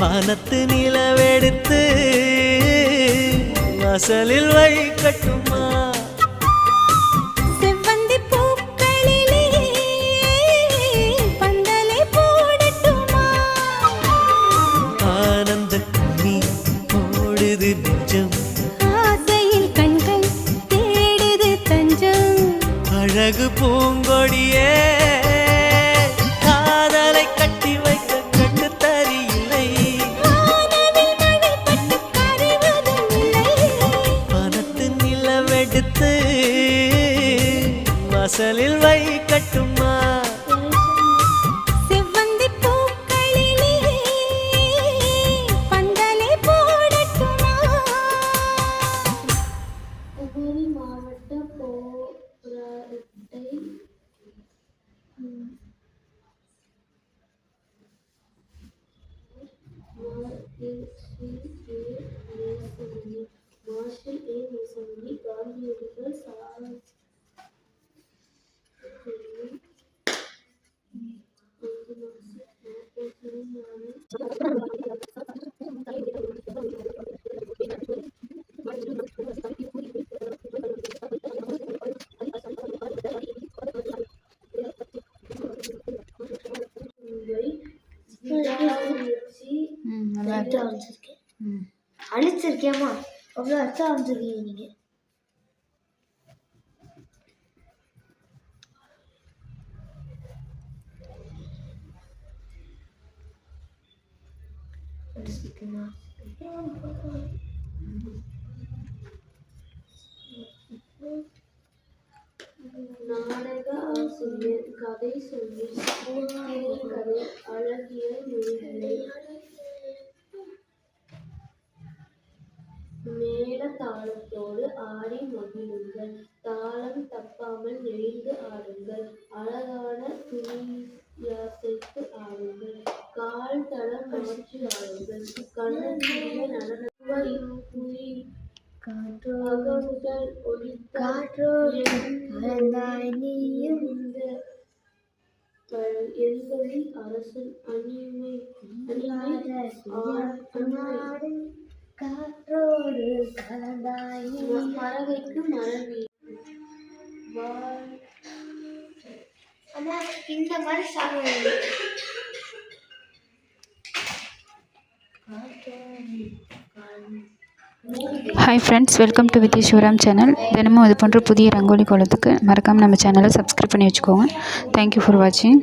வானத்து நிலவெடுத்து வாசலில் வைக்கட்டுமா அழகு பூங்கொடியே காதலை கட்டி வைக்க கட்டுத்தறியில்லை பணத்து நிலவெடுத்து வாசலில் வைக்கட்டுமா மார்ஷல் ஏ முசம்மி காந்தியடிகள் அழிச்சிருக்கேம்மா அவ்வளோ அர்த்தம் அமைச்சிருக்கீங்க நீங்கள். நாடக ஆசிரியர் கதை சொல்லி கதை அழகிய மொழிகளை மேல தாளத்தோடு ஆடி மகிழுங்கள். தாளம் தப்பாமல் நெளிந்து ஆடுங்கள். அழகான துணியசைத்து ஆடுங்கள். கால் தடம் மாற்றி ஆடுங்கள். கண்ணகிரிய நடனங்கள் அகமுதல் எண்களில் அரசன் அணிமை காற்றோடு கலந்தாய் மறவைக்கு மறவி இந்த மாதிரி சாப்பிடுவது. Hi friends, welcome to Vidya Sivaram channel. தினமும் இது போன்ற புதிய ரங்கோலி கோலத்துக்கு மறக்காமல் நம்ம சேனலை சப்ஸ்கிரைப் பண்ணி வச்சுக்கோங்க. தேங்க்யூ ஃபார் வாட்சிங்.